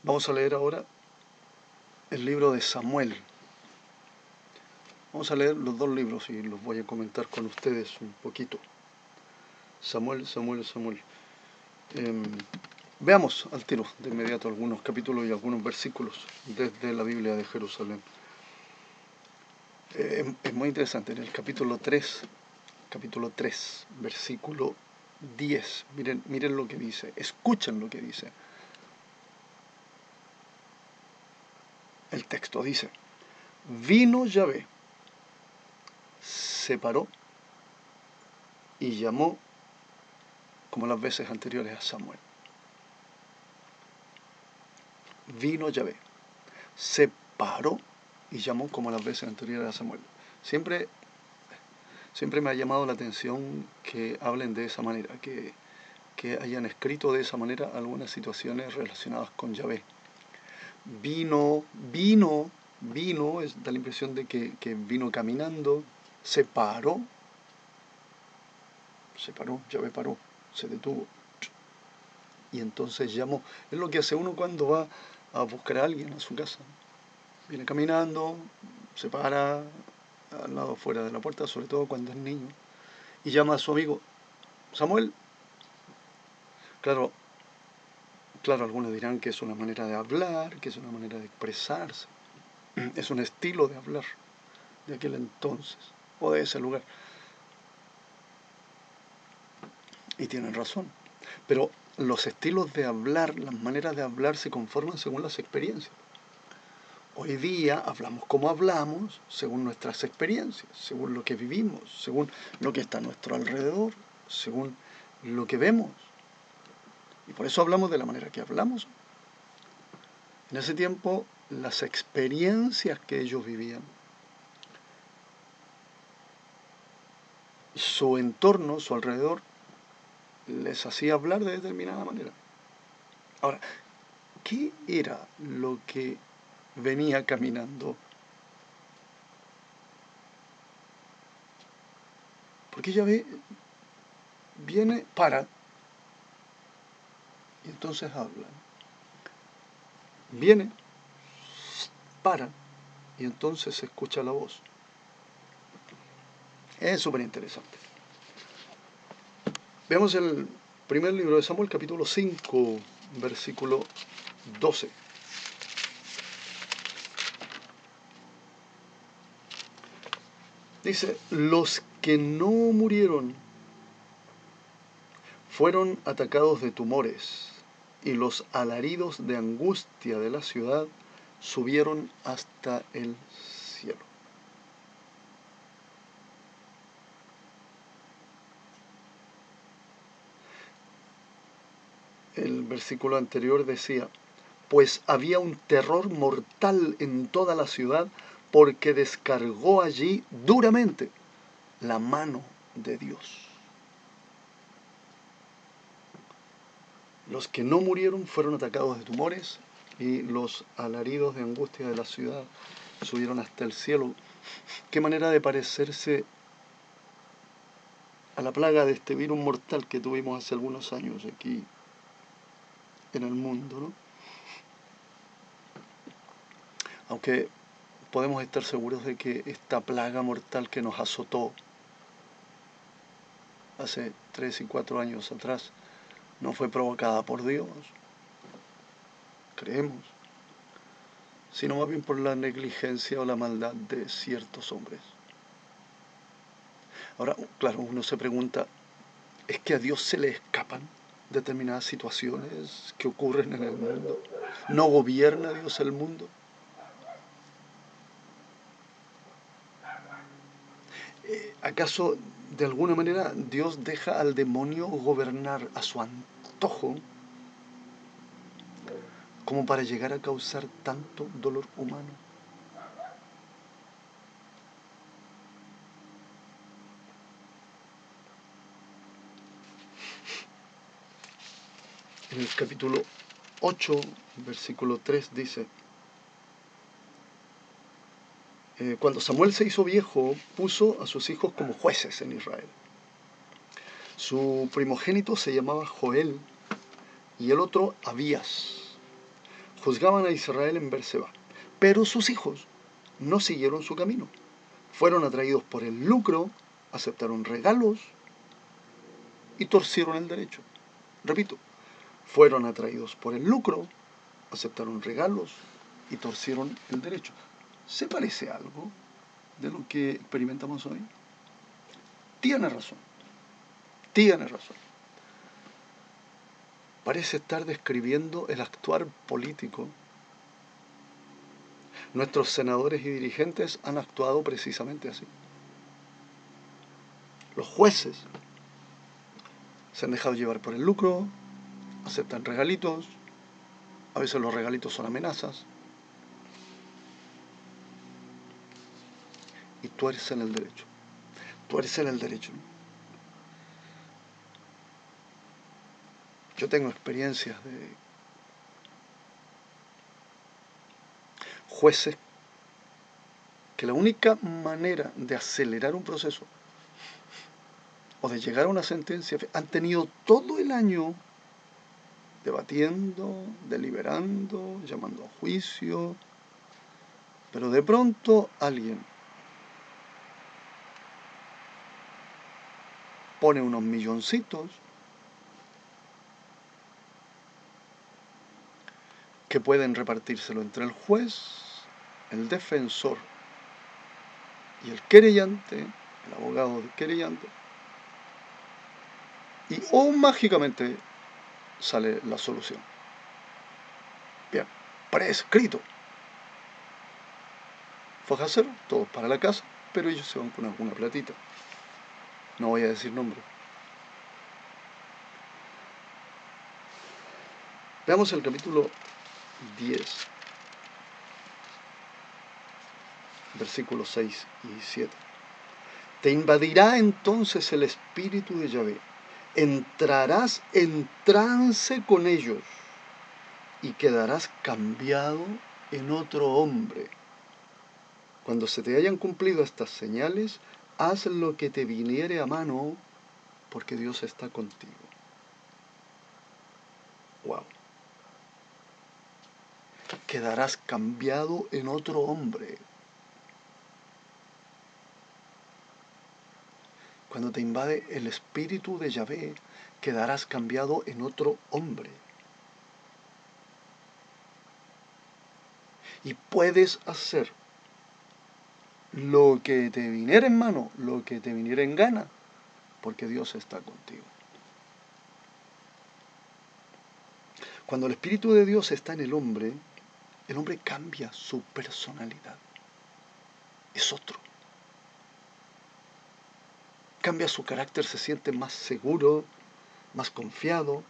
Vamos a leer ahora el libro de Samuel. Vamos a leer los dos libros y los voy a comentar con ustedes un poquito. Samuel. Veamos al tiro de inmediato algunos capítulos y algunos versículos desde la Biblia de Jerusalén. Es muy interesante. En el capítulo 3, versículo 10, miren lo que dice, escuchen lo que dice. El texto dice: vino Yahvé, se paró y llamó como las veces anteriores a Samuel. Vino Yahvé, se paró y llamó como las veces anteriores a Samuel. Siempre me ha llamado la atención que hablen de esa manera, que hayan escrito de esa manera algunas situaciones relacionadas con Yahvé. Vino, da la impresión de que vino caminando, se paró, Yahvé paró, se detuvo. Y entonces llamó. Es lo que hace uno cuando va a buscar a alguien a su casa. Viene caminando, se para al lado fuera de la puerta, sobre todo cuando es niño, y llama a su amigo: Samuel. Claro, algunos dirán que es una manera de hablar, que es una manera de expresarse, es un estilo de hablar de aquel entonces, o de ese lugar. Y tienen razón. Pero los estilos de hablar, las maneras de hablar se conforman según las experiencias. Hoy día hablamos como hablamos, según nuestras experiencias, según lo que vivimos, según lo que está a nuestro alrededor, según lo que vemos. Y por eso hablamos de la manera que hablamos. En ese tiempo, las experiencias que ellos vivían, su entorno, su alrededor, les hacía hablar de determinada manera. Ahora, ¿qué era lo que venía caminando? Porque Yahvé viene, para, y entonces habla. Viene, para, y entonces se escucha la voz. Es súper interesante. Veamos el primer libro de Samuel, capítulo 5, versículo 12. Dice: los que no murieron fueron atacados de tumores, y los alaridos de angustia de la ciudad subieron hasta el cielo. El versículo anterior decía: pues había un terror mortal en toda la ciudad, porque descargó allí duramente la mano de Dios. Los que no murieron fueron atacados de tumores, y los alaridos de angustia de la ciudad subieron hasta el cielo. Qué manera de parecerse a la plaga de este virus mortal que tuvimos hace algunos años aquí en el mundo, ¿no? Aunque podemos estar seguros de que esta plaga mortal que nos azotó hace 3 y 4 años atrás no fue provocada por Dios, creemos, sino más bien por la negligencia o la maldad de ciertos hombres. Ahora, claro, uno se pregunta, ¿es que a Dios se le escapan determinadas situaciones que ocurren en el mundo? ¿No gobierna Dios el mundo? ¿Acaso de alguna manera Dios deja al demonio gobernar a su antojo como para llegar a causar tanto dolor humano? En el capítulo 8, versículo 3 dice: cuando Samuel se hizo viejo, puso a sus hijos como jueces en Israel. Su primogénito se llamaba Joel y el otro Abías. juzgaban a Israel en Berseba, pero sus hijos no siguieron su camino. Fueron atraídos por el lucro, aceptaron regalos y torcieron el derecho. Repito, fueron atraídos por el lucro, aceptaron regalos y torcieron el derecho. ¿Se parece a algo de lo que experimentamos hoy? Tiene razón, tiene razón. Parece estar describiendo el actuar político. Nuestros senadores y dirigentes han actuado precisamente así. Los jueces se han dejado llevar por el lucro, aceptan regalitos, a veces los regalitos son amenazas, y tuercen el derecho. Tuercen el derecho. Yo tengo experiencias de jueces que la única manera de acelerar un proceso o de llegar a una sentencia han tenido todo el año debatiendo, deliberando, llamando a juicio, pero de pronto alguien pone unos milloncitos que pueden repartírselo entre el juez, el defensor y el querellante, el abogado del querellante, y mágicamente sale la solución. Bien, prescrito. Foja cero, todos para la casa, pero ellos se van con alguna platita. No voy a decir nombre. Veamos el capítulo 10, versículos 6 y 7. Te invadirá entonces el espíritu de Yahvé, entrarás en trance con ellos y quedarás cambiado en otro hombre. Cuando se te hayan cumplido estas señales, haz lo que te viniere a mano, porque Dios está contigo. Wow. Quedarás cambiado en otro hombre. Cuando te invade el espíritu de Yahvé, quedarás cambiado en otro hombre. Y puedes hacer lo que te viniera en mano, lo que te viniera en gana, porque Dios está contigo. Cuando el Espíritu de Dios está en el hombre cambia su personalidad. Es otro. Cambia su carácter, se siente más seguro, más confiado,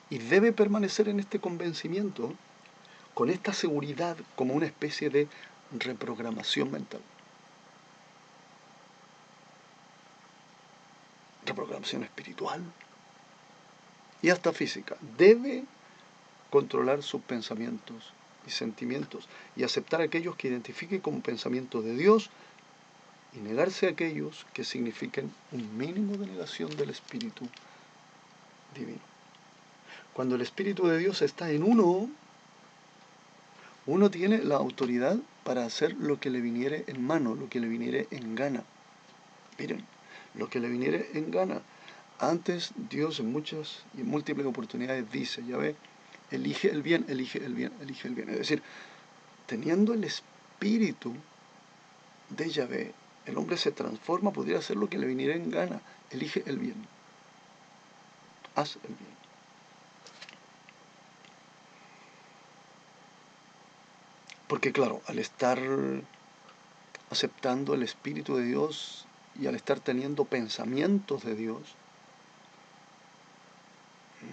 y debe permanecer en este convencimiento, con esta seguridad, como una especie de reprogramación mental. Reprogramación espiritual y hasta física. Debe controlar sus pensamientos y sentimientos y aceptar aquellos que identifique como pensamientos de Dios y negarse a aquellos que signifiquen un mínimo de negación del Espíritu divino. Cuando el Espíritu de Dios está en uno tiene la autoridad para hacer lo que le viniere en mano, lo que le viniere en gana. Miren, lo que le viniere en gana. Antes Dios en muchas y múltiples oportunidades dice, ya ve, elige el bien, elige el bien, elige el bien. Es decir, teniendo el espíritu de Yahvé, el hombre se transforma, podría hacer lo que le viniera en gana. Elige el bien. Haz el bien. Porque claro, al estar aceptando el Espíritu de Dios y al estar teniendo pensamientos de Dios,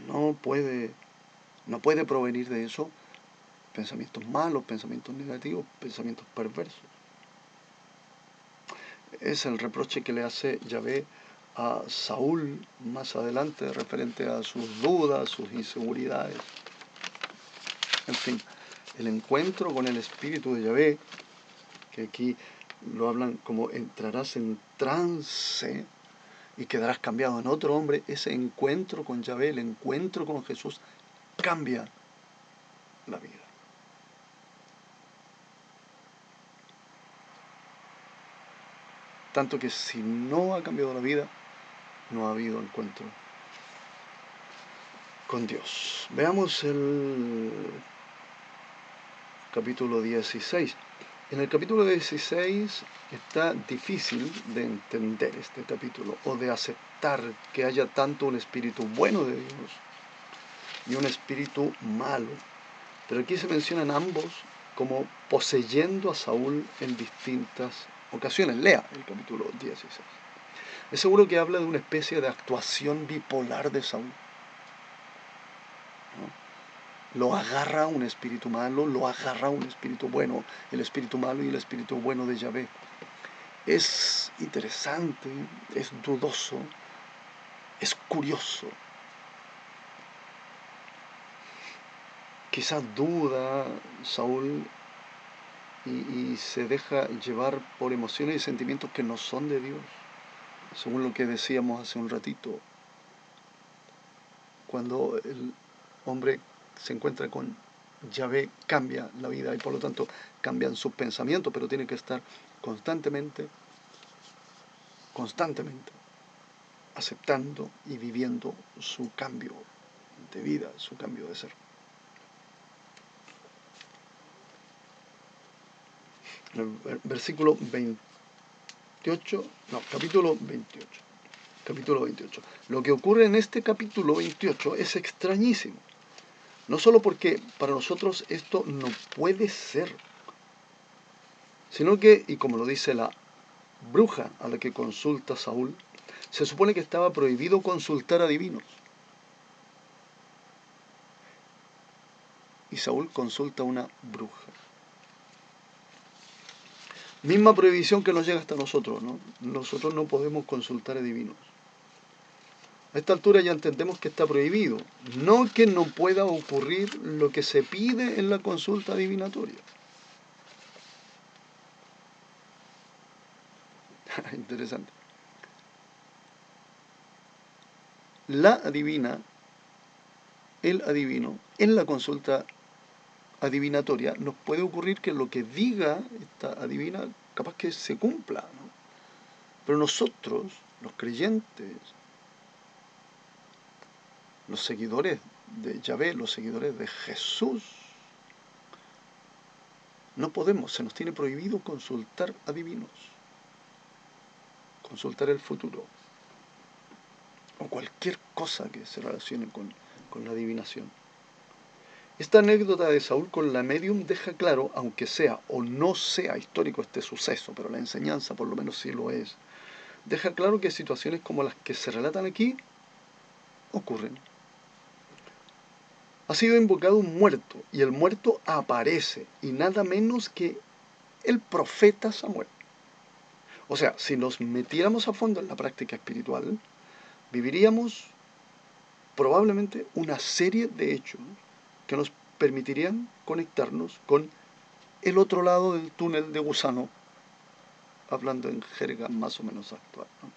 no puede provenir de eso pensamientos malos, pensamientos negativos, pensamientos perversos. Es el reproche que le hace Yahvé a Saúl más adelante referente a sus dudas, sus inseguridades. En fin, el encuentro con el Espíritu de Yahvé, que aquí lo hablan como entrarás en trance y quedarás cambiado en otro hombre, ese encuentro con Yahvé, el encuentro con Jesús, cambia la vida. Tanto que si no ha cambiado la vida, no ha habido encuentro con Dios. Veamos el capítulo 16. En el capítulo 16 está difícil de entender este capítulo o de aceptar que haya tanto un espíritu bueno de Dios y un espíritu malo. Pero aquí se mencionan ambos como poseyendo a Saúl en distintas ocasiones. Lea el capítulo 16. Es seguro que habla de una especie de actuación bipolar de Saúl, ¿no? Lo agarra un espíritu malo, lo agarra un espíritu bueno, el espíritu malo y el espíritu bueno de Yahvé. Es interesante, es dudoso, es curioso. Quizás duda Saúl y se deja llevar por emociones y sentimientos que no son de Dios, según lo que decíamos hace un ratito. Cuando el hombre se encuentra con Yahvé, cambia la vida y por lo tanto cambian sus pensamientos, pero tiene que estar constantemente aceptando y viviendo su cambio de vida, su cambio de ser. En el versículo 28, no, capítulo 28. Capítulo 28. Lo que ocurre en este capítulo 28 es extrañísimo. No solo porque para nosotros esto no puede ser, sino que, y como lo dice la bruja a la que consulta Saúl, se supone que estaba prohibido consultar a divinos. Y Saúl consulta a una bruja. Misma prohibición que nos llega hasta nosotros, ¿no? Nosotros no podemos consultar a divinos. A esta altura ya entendemos que está prohibido, no que no pueda ocurrir lo que se pide en la consulta adivinatoria. Interesante. La adivina, el adivino, en la consulta adivinatoria nos puede ocurrir que lo que diga esta adivina capaz que se cumpla, ¿no? Pero nosotros, los creyentes, los seguidores de Yahvé, los seguidores de Jesús, no podemos, se nos tiene prohibido consultar adivinos, consultar el futuro o cualquier cosa que se relacione con la adivinación. Esta anécdota de Saúl con la medium deja claro, aunque sea o no sea histórico este suceso, pero la enseñanza por lo menos sí lo es, deja claro que situaciones como las que se relatan aquí ocurren. Ha sido invocado un muerto y el muerto aparece y nada menos que el profeta Samuel. O sea, si nos metiéramos a fondo en la práctica espiritual, viviríamos probablemente una serie de hechos que nos permitirían conectarnos con el otro lado del túnel de gusano, hablando en jerga más o menos actual, ¿no?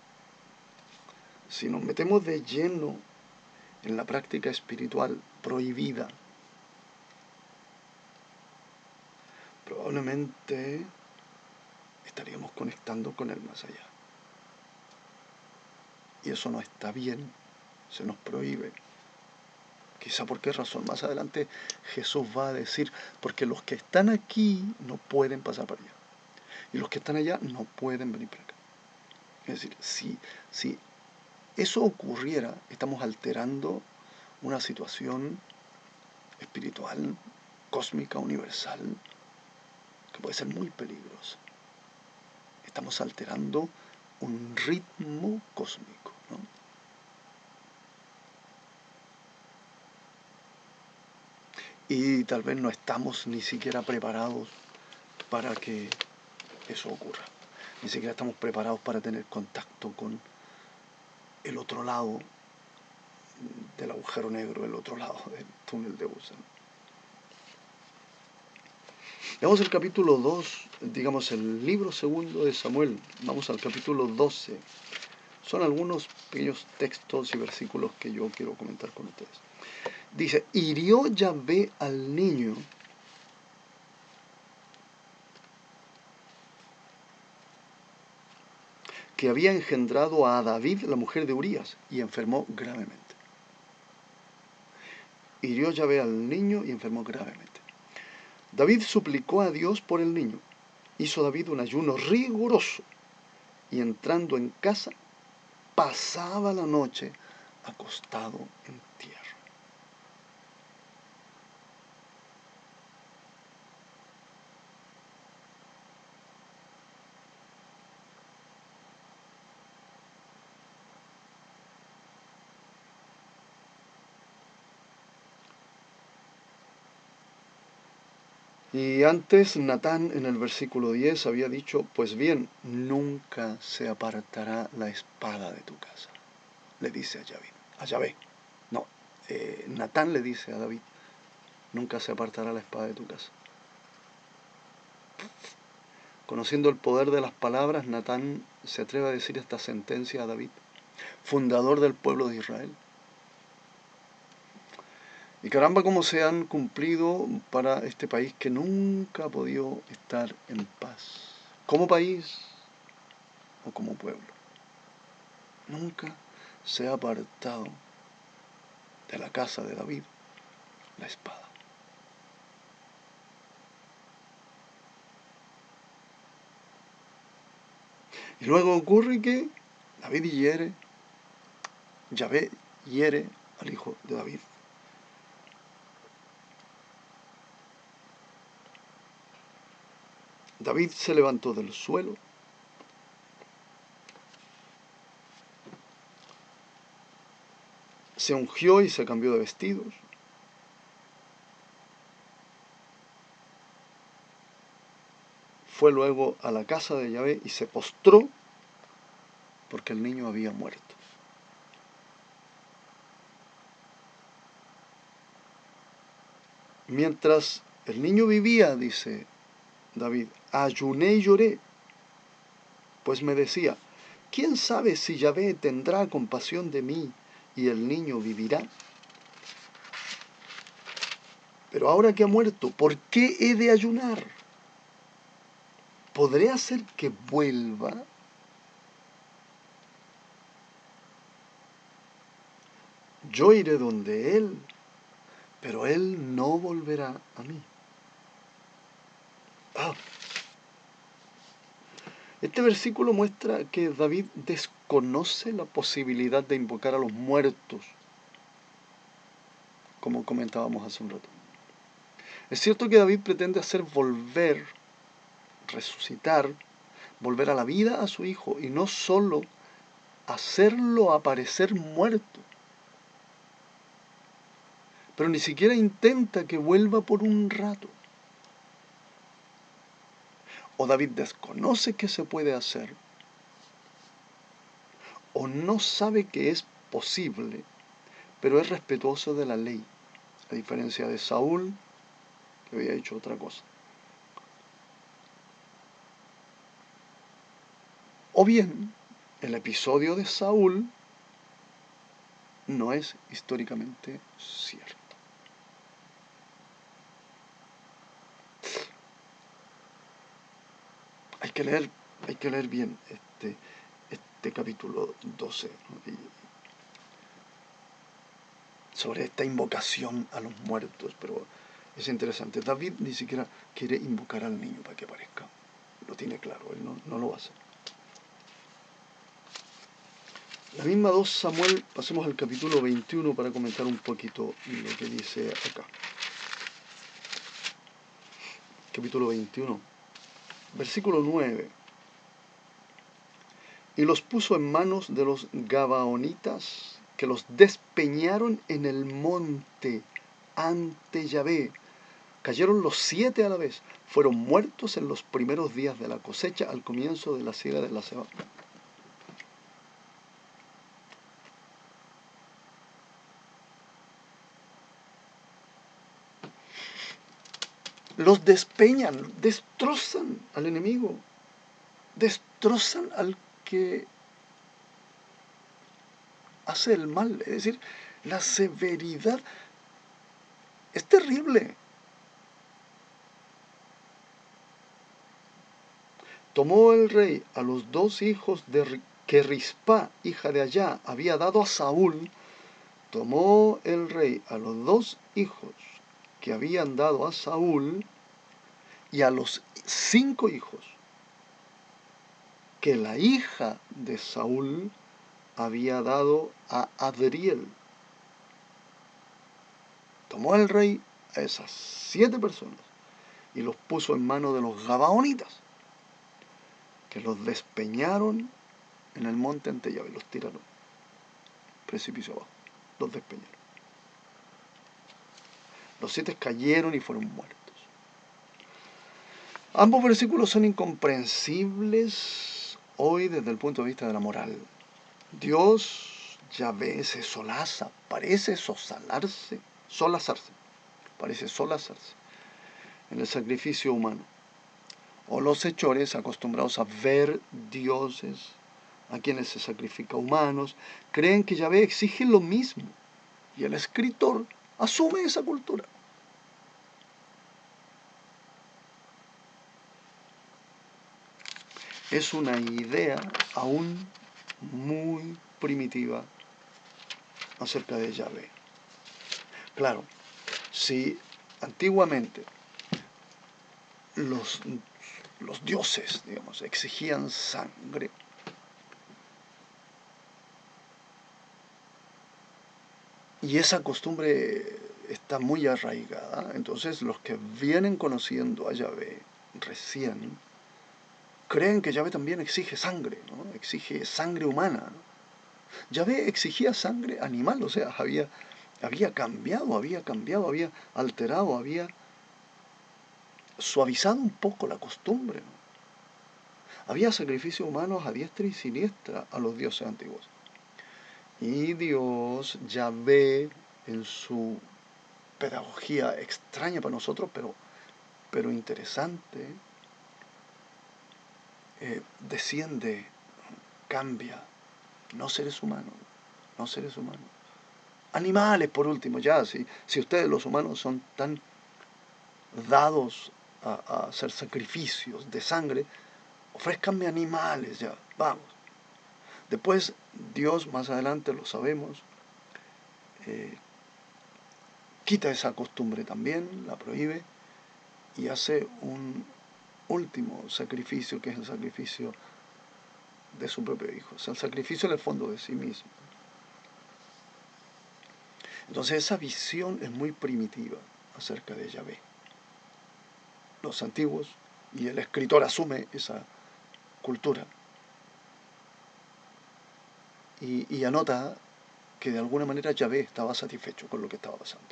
Si nos metemos de lleno en la práctica espiritual prohibida, probablemente estaríamos conectando con el más allá. Y eso no está bien, se nos prohíbe. Quizá por qué razón. Más adelante Jesús va a decir, porque los que están aquí no pueden pasar para allá. Y los que están allá no pueden venir para acá. Es decir, si eso ocurriera, estamos alterando una situación espiritual, cósmica, universal, que puede ser muy peligrosa. Estamos alterando un ritmo cósmico, ¿no? Y tal vez no estamos ni siquiera preparados para que eso ocurra. Ni siquiera estamos preparados para tener contacto con el otro lado del agujero negro, el otro lado del túnel de gusano. Vamos al capítulo 2, digamos el libro segundo de Samuel. Vamos al capítulo 12. Son algunos pequeños textos y versículos que yo quiero comentar con ustedes. Dice, hirió Yahvé al niño que había engendrado a David, la mujer de Urías, y enfermó gravemente. Hirió Yahvé al niño y enfermó gravemente. David suplicó a Dios por el niño. Hizo David un ayuno riguroso y entrando en casa pasaba la noche acostado en tierra. Y antes Natán en el versículo 10 había dicho, pues bien, nunca se apartará la espada de tu casa, le dice a Yahvé. No, Natán le dice a David, nunca se apartará la espada de tu casa. Conociendo el poder de las palabras, Natán se atreve a decir esta sentencia a David, fundador del pueblo de Israel. Y caramba, cómo se han cumplido para este país que nunca ha podido estar en paz. Como país o como pueblo. Nunca se ha apartado de la casa de David la espada. Y luego ocurre que Yahvé hiere al hijo de David. David se levantó del suelo, se ungió y se cambió de vestidos. Fue luego a la casa de Yahvé y se postró porque el niño había muerto. Mientras el niño vivía, dice David, ayuné y lloré, pues me decía, ¿quién sabe si Yahvé tendrá compasión de mí y el niño vivirá? Pero ahora que ha muerto, ¿por qué he de ayunar? ¿Podré hacer que vuelva? Yo iré donde él, pero él no volverá a mí. Este versículo muestra que David desconoce la posibilidad de invocar a los muertos, como comentábamos hace un rato. Es cierto que David pretende hacer volver, resucitar, volver a la vida a su hijo, y no solo hacerlo aparecer muerto, pero ni siquiera intenta que vuelva por un rato. O David desconoce que se puede hacer, o no sabe que es posible, pero es respetuoso de la ley, a diferencia de Saúl, que había hecho otra cosa. O bien, el episodio de Saúl no es históricamente cierto. Hay que leer bien este capítulo 12, ¿no? Sobre esta invocación a los muertos, pero es interesante. David ni siquiera quiere invocar al niño para que aparezca. Lo tiene claro, él no lo va a hacer. La misma 2 Samuel, pasemos al capítulo 21 para comentar un poquito lo que dice acá. Capítulo 21, versículo 9. Y los puso en manos de los gabaonitas, que los despeñaron en el monte ante Yahvé. Cayeron los 7 a la vez. Fueron muertos en los primeros días de la cosecha, al comienzo de la siega de la cebada. Los despeñan, destrozan al enemigo, destrozan al que hace el mal. Es decir, la severidad es terrible. tomó el rey a los 2 hijos que Rispa, hija de Allá, había dado a Saúl. Tomó el rey a los 2 hijos que habían dado a Saúl y a los 5 hijos que la hija de Saúl había dado a Adriel. Tomó el rey a esas 7 personas y los puso en manos de los gabaonitas, que los despeñaron en el monte ante Yahvé, los tiraron precipicio abajo, los despeñaron. Los 7 cayeron y fueron muertos. Ambos versículos son incomprensibles hoy desde el punto de vista de la moral. Dios, Yahvé, se solaza, parece solazarse en el sacrificio humano. O los hechores, acostumbrados a ver dioses a quienes se sacrifica humanos, creen que Yahvé exige lo mismo, y el escritor asume esa cultura. Es una idea aún muy primitiva acerca de Yahvé. Claro, si antiguamente los dioses, digamos, exigían sangre, y esa costumbre está muy arraigada, entonces los que vienen conociendo a Yahvé recién creen que Yahvé también exige sangre, ¿no? Exige sangre humana, ¿no? Yahvé exigía sangre animal, o sea, había cambiado, había alterado, había suavizado un poco la costumbre, ¿no? Había sacrificios humanos a diestra y siniestra a los dioses antiguos. Y Dios, Yahvé, en su pedagogía extraña para nosotros, pero interesante, desciende, cambia, no seres humanos, animales por último, ya, si ustedes los humanos son tan dados a hacer sacrificios de sangre, ofrézcanme animales ya, vamos. Después Dios, más adelante lo sabemos, quita esa costumbre también, la prohíbe, y hace un último sacrificio, que es el sacrificio de su propio Hijo, o sea, el sacrificio en el fondo de sí mismo. Entonces esa visión es muy primitiva acerca de Yahvé. Los antiguos, y el escritor asume esa cultura, y anota que de alguna manera Yahvé estaba satisfecho con lo que estaba pasando,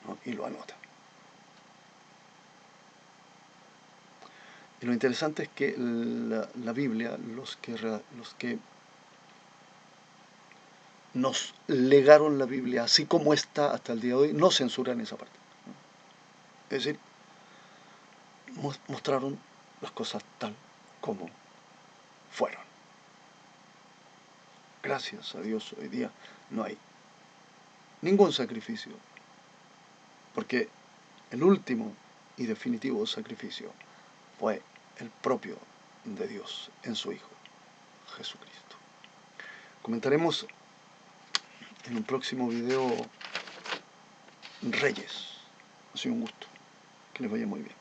¿no? Y lo anota. Y lo interesante es que la Biblia, los que nos legaron la Biblia así como está hasta el día de hoy, no censuran esa parte, ¿no? Es decir, mostraron las cosas tal como fueron. Gracias a Dios hoy día no hay ningún sacrificio, porque el último y definitivo sacrificio fue el propio de Dios en su Hijo, Jesucristo. Comentaremos en un próximo video Reyes. Ha sido un gusto. Que les vaya muy bien.